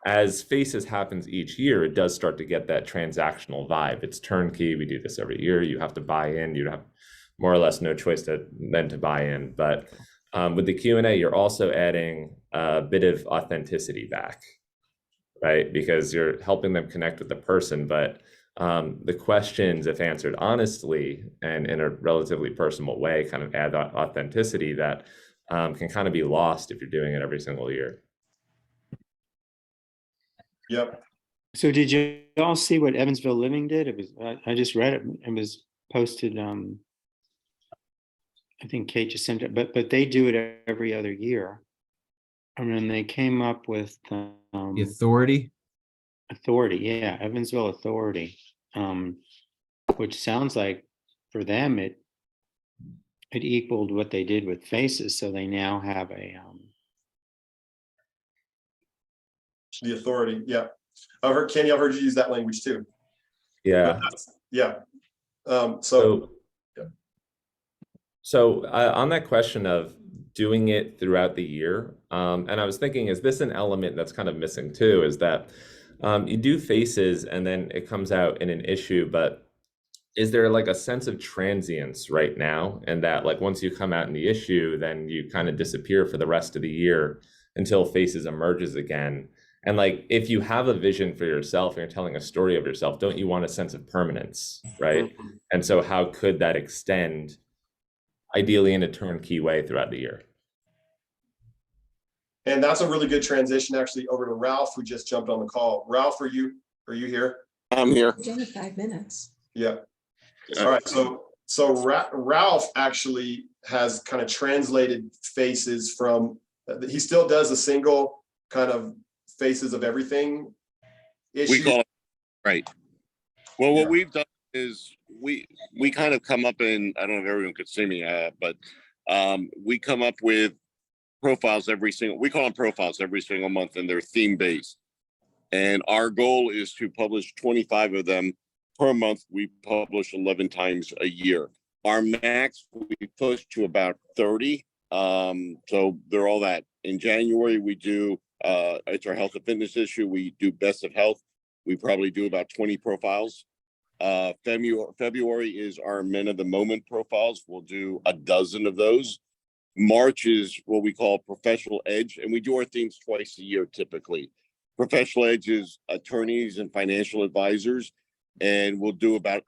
as Faces happens each year, it does start to get that transactional vibe. It's turnkey. We do this every year. You have to buy in. You have more or less no choice than to buy in. But with the Q&A, you're also adding a bit of authenticity back, right? Because you're helping them connect with the person. But the questions, if answered honestly and in a relatively personal way, kind of add that authenticity that can kind of be lost if you're doing it every single year. Yep. So did you all see what Evansville Living did? It was, I just read it. It was posted, I think Kate just sent it, but they do it every other year. I mean, they came up with the authority. yeah, Evansville Authority, which sounds like for them it equaled what they did with Faces. So they now have a The authority. Yeah. I've heard, Kenny, I've heard you use that language too. Yeah. Yeah. So on that question of doing it throughout the year, and I was thinking, is this an element that's kind of missing too? Is that you do Faces and then it comes out in an issue, but is there like a sense of transience right now? And that like once you come out in the issue, then you kind of disappear for the rest of the year until Faces emerges again. And like, if you have a vision for yourself and you're telling a story of yourself, don't you want a sense of permanence, right? And so how could that extend ideally in a turnkey way throughout the year? And that's a really good transition actually over to Ralph, who just jumped on the call. Ralph, are you here? I'm here. It's only 5 minutes. Yeah. All right. So Ralph actually has kind of translated Faces from, he still does a single kind of Faces of everything issue. We call it, right. Well, Yeah. what we've done is we kind of come up in, I don't know if everyone could see me, but we come up with profiles we call them profiles every single month, and they're theme based. And our goal is to publish 25 of them per month. We publish 11 times a year. Our max, we push to about 30. So they're all that. In January, we do, it's our health and fitness issue. We do best of health. We probably do about 20 profiles. February is our men of the moment profiles. We'll do a dozen of those. March is what we call professional edge, and we do our themes twice a year typically. Professional edge is attorneys and financial advisors, and we'll do about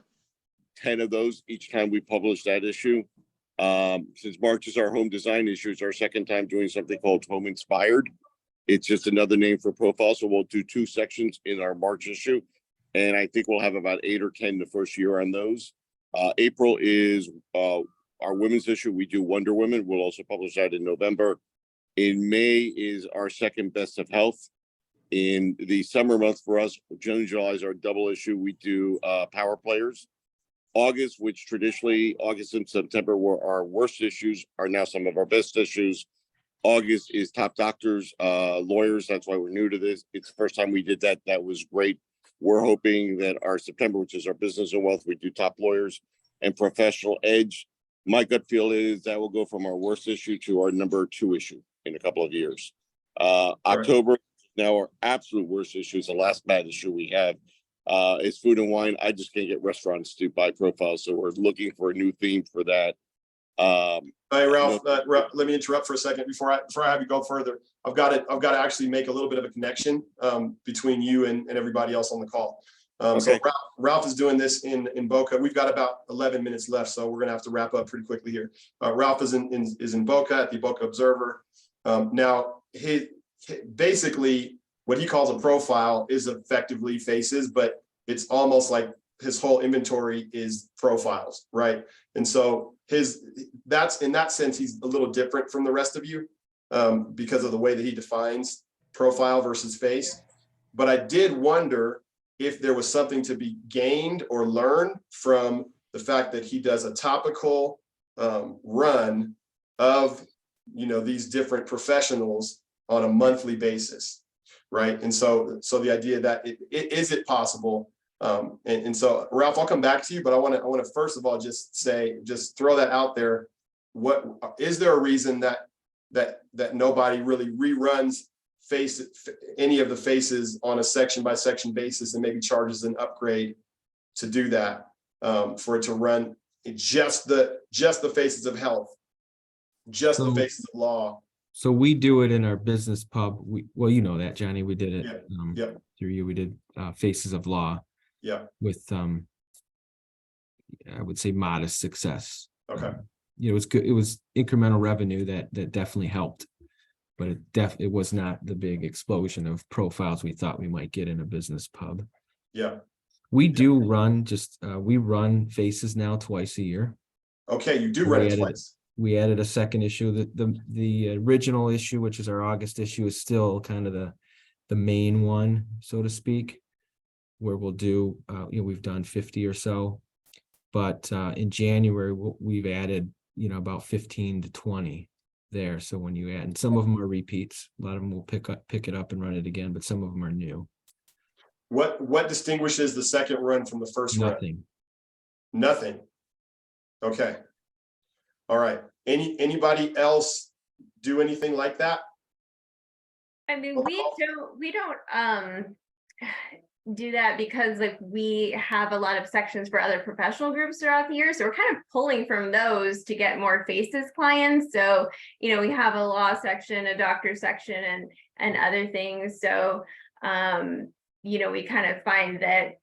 10 of those each time we publish that issue. Since March is our home design issue, it's our second time doing something called Home Inspired. It's just another name for profile. So we'll do 2 sections in our March issue. And I think we'll have about 8 or 10 the first year on those. April is our women's issue. We do Wonder Woman. We'll also publish that in November. In May is our second best of health. In the summer month for us, June and July is our double issue. We do power players. August, which traditionally August and September were our worst issues, are now some of our best issues. August is top doctors, lawyers. That's why we're new to this. It's the first time we did that. That was great. We're hoping that our September, which is our business and wealth, we do top lawyers and professional edge. My gut feel is that will go from our worst issue to our number 2 issue in a couple of years. October, now our absolute worst issue is the last bad issue we have. Is food and wine. I just can't get restaurants to buy profiles, so we're looking for a new theme for that. Hey, Ralph, let me interrupt for a second before I have you go further. I've got to actually make a little bit of a connection between you and everybody else on the call. So Ralph is doing this in Boca. We've got about 11 minutes left, so we're gonna have to wrap up pretty quickly here. Ralph is in Boca at the Boca Observer. Now, basically what he calls a profile is effectively Faces, but it's almost like his whole inventory is profiles, right? And so that's in that sense, he's a little different from the rest of you because of the way that he defines profile versus face. But I did wonder if there was something to be gained or learned from the fact that he does a topical run of, these different professionals on a monthly basis, right? And so the idea that is it possible? And so Ralph, I'll come back to you, but I want to first of all just throw that out there. What is there a reason that nobody really reruns any of the faces on a section by section basis and maybe charges an upgrade to do that, for it to run just the faces of health, just the So- faces of law? So we do it in our business pub. Well, you know that, Johnny, we did it. Yeah, yeah. Through you, we did Faces of Law Yeah. with, I would say modest success. Okay. It was good. It was incremental revenue that definitely helped. But it was not the big explosion of profiles we thought we might get in a business pub. Yeah. We do run we run Faces now twice a year. Okay. You do run it twice. We added a second issue. The original issue, which is our August issue, is still kind of the main one, so to speak, where we'll do, we've done 50 or so. But in January, we've added, about 15 to 20 there. So when you add, and some of them are repeats, a lot of them will pick it up and run it again, but some of them are new. What distinguishes the second run from the first run? Nothing. Nothing. Okay. All right. Anybody else do anything like that? I mean, we don't do that because we have a lot of sections for other professional groups throughout the year. So we're kind of pulling from those to get more faces clients. So, we have a law section, a doctor section, and other things. So, we kind of find that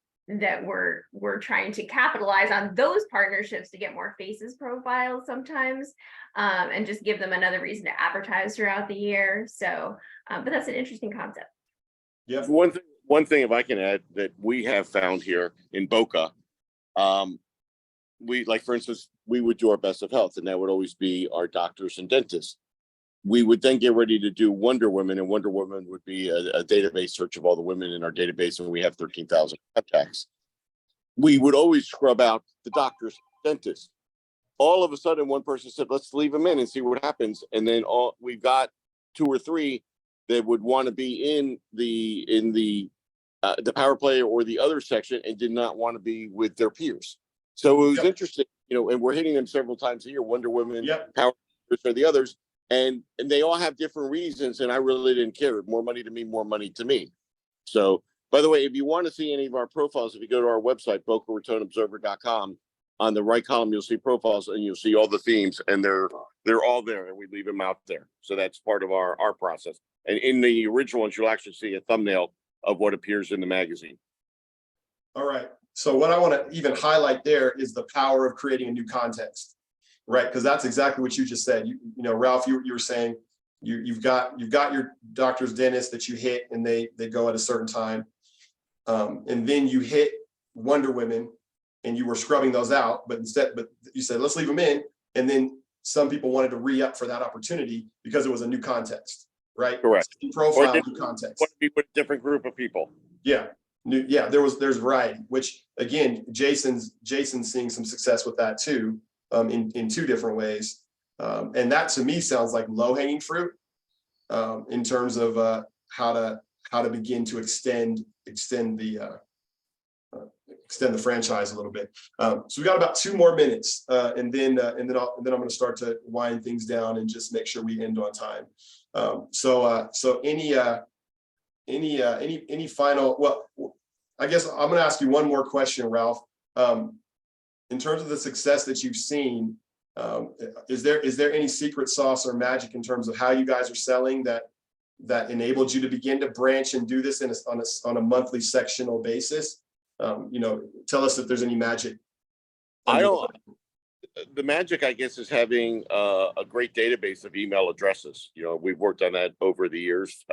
we're trying to capitalize on those partnerships to get more faces profiles sometimes, and just give them another reason to advertise throughout the year. So, but that's an interesting concept. Yeah. One thing, if I can add, that we have found here in Boca, for instance, we would do our Best of Health, and that would always be our doctors and dentists. We would then get ready to do Wonder Woman, and Wonder Woman would be a database search of all the women in our database, and we have 13,000 contacts. We would always scrub out the doctors, dentists. All of a sudden, one person said, "Let's leave them in and see what happens." And then we've got 2 or 3 that would want to be in the power play or the other section and did not want to be with their peers. So it was interesting, and we're hitting them several times a year. Wonder Woman, Power or the others. And they all have different reasons, and I really didn't care. More money to me, more money to me. So, by the way, if you want to see any of our profiles, if you go to our website, BocaRatonObserver.com, on the right column, you'll see profiles, and you'll see all the themes, and they're all there, and we leave them out there. So that's part of our process. And in the original ones, you'll actually see a thumbnail of what appears in the magazine. All right. So what I want to even highlight there is the power of creating a new context. Right, because that's exactly what you just said. Ralph, you were saying you've got your doctor's dentist that you hit, and they go at a certain time, and then you hit Wonder Women, and you were scrubbing those out. But you said let's leave them in, and then some people wanted to re-up for that opportunity because it was a new context, right? Correct. New profile, new context. Want to be with a different group of people. Yeah. There's variety, which again, Jason's seeing some success with that too. In 2 different ways. And that to me sounds like low-hanging fruit in terms of how to begin to extend the franchise a little bit. So we got about 2 more minutes, and then I'm going to start to wind things down and just make sure we end on time. So any final? Well, I guess I'm going to ask you one more question, Ralph. In terms of the success that you've seen, is there any secret sauce or magic in terms of how you guys are selling that enabled you to begin to branch and do this on a monthly sectional basis? Tell us if there's any magic. The magic, I guess, is having a great database of email addresses. We've worked on that over the years.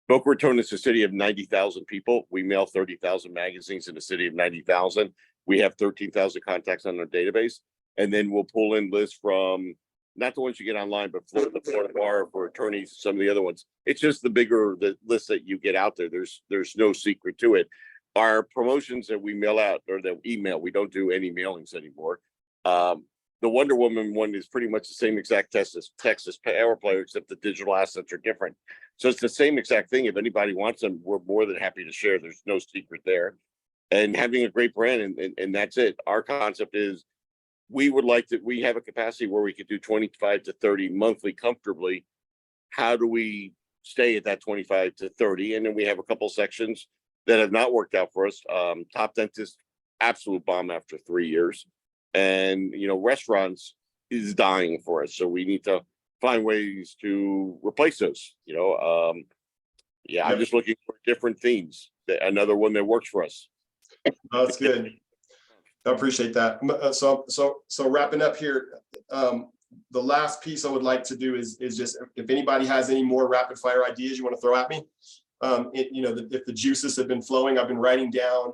Boca Raton is a city of 90,000 people. We mail 30,000 magazines in a city of 90,000. We have 13,000 contacts on our database, and then we'll pull in lists from not the ones you get online, but Florida Bar for attorneys, some of the other ones. It's just the bigger the list that you get out there. There's no secret to it. Our promotions that we mail out or that we email, we don't do any mailings anymore. The Wonder Woman one is pretty much the same exact Texas Power Player, except the digital assets are different. So it's the same exact thing. If anybody wants them, we're more than happy to share. There's no secret there. And having a great brand, and that's it. Our concept is we have a capacity where we could do 25 to 30 monthly comfortably. How do we stay at that 25 to 30? And then we have a couple sections that have not worked out for us. Top Dentist, absolute bomb after 3 years. And, restaurants is dying for us. So we need to find ways to replace those, I'm just looking for different themes. Another one that works for us. Oh, that's good. I appreciate that. So wrapping up here, the last piece I would like to do is just, if anybody has any more rapid fire ideas you want to throw at me, if the juices have been flowing, I've been writing down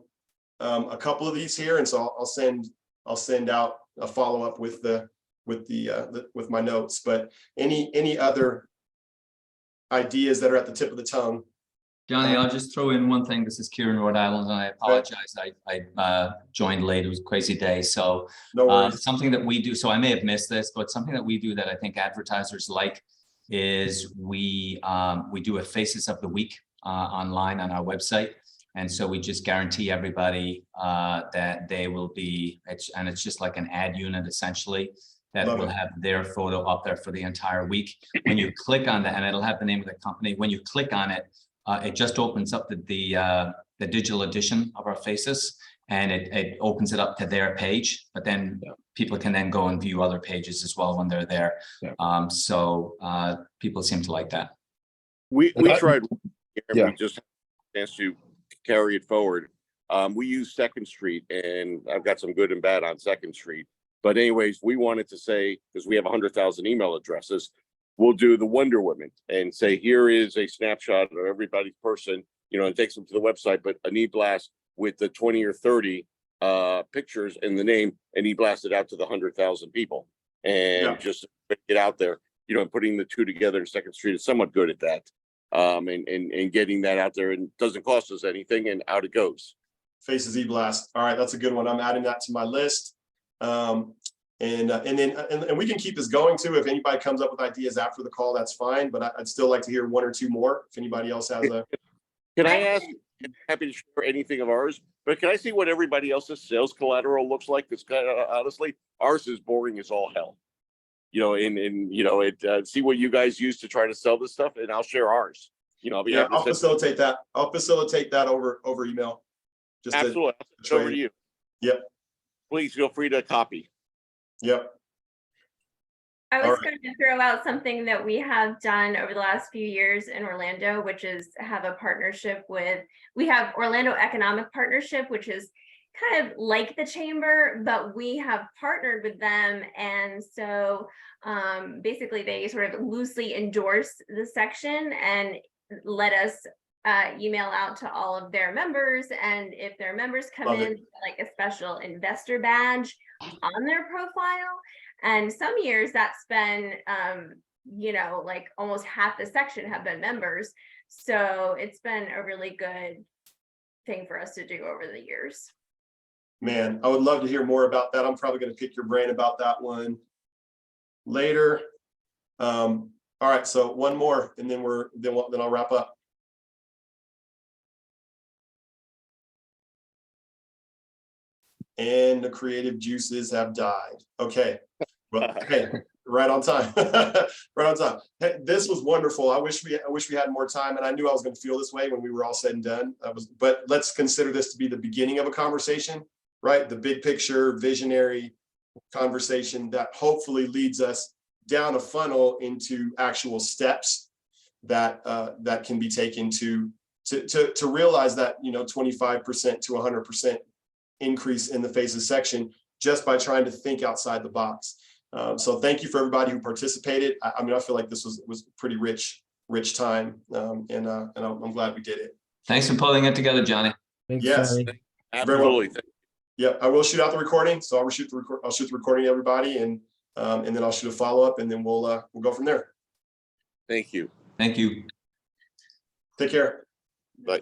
a couple of these here, and so I'll send out a follow-up with my notes. But any other ideas that are at the tip of the tongue? Johnny, I'll just throw in one thing. This is Kieran, Rhode Island, and I apologize. I joined late. It was a crazy day. So No worries. something that we do, so I may have missed this, but something that we do that I think advertisers like is we do a Faces of the Week online on our website. And so we just guarantee everybody that they will be, it's just like an ad unit essentially, that Love will it. have their photo up there for the entire week. When you click on that, and it'll have the name of the company, when you click on it, it just opens up the digital edition of our Faces, and it opens it up to their page, but then people can then go and view other pages as well when they're there. So people seem to like that. We tried, Yeah. we just asked to carry it forward. We use Second Street, and I've got some good and bad on Second Street. But anyways, we wanted to say, because we have 100,000 email addresses, we'll do the Wonder Woman and say, here is a snapshot of everybody's person, and takes them to the website, but an e-blast with the 20 or 30 pictures and the name, and e-blast it out to the 100,000 people. And just get out there, and putting the two together in Second Street is somewhat good at that. And getting that out there, and doesn't cost us anything, and out it goes. Faces e-blast. All right, that's a good one. I'm adding that to my list. And we can keep this going too. If anybody comes up with ideas after the call, that's fine. But I'd still like to hear one or two more. If anybody else has a. Can I ask? I'm happy to share anything of ours, but can I see what everybody else's sales collateral looks like? Because honestly, ours is boring as all hell. See what you guys use to try to sell this stuff, and I'll share ours. I'll facilitate that. I'll facilitate that over email. Just absolutely. I'll send it over to you. Yep. Please feel free to copy. Yep. I All was right. going to throw out something that we have done over the last few years in Orlando, which is have a partnership we have Orlando Economic Partnership, which is kind of like the chamber, but we have partnered with them. And so basically they sort of loosely endorse the section and let us email out to all of their members. And if their members come Love in, it. like a special investor badge on their profile. And some years that's been, like almost half the section have been members. So it's been a really good thing for us to do over the years. Man, I would love to hear more about that. I'm probably going to pick your brain about that one later. All right, so one more, and then I'll wrap up. And the creative juices have died. Okay, well, hey, right on time. Right on time. Hey, this was wonderful. I wish we had more time, and I knew I was going to feel this way when we were all said and done. But let's consider this to be the beginning of a conversation, right? The big picture, visionary conversation that hopefully leads us down a funnel into actual steps that can be taken to realize that 25% to 100% increase in the Faces section just by trying to think outside the box. So thank you for everybody who participated. I feel like this was pretty rich time, and I'm glad we did it. Thanks for pulling it together, Johnny. Thanks, Yes. Johnny. Absolutely. Yeah, I will shoot out the recording. So I'll shoot the recording to everybody, and And then I'll shoot a follow-up and then we'll go from there. Thank you. Thank you. Take care. Bye.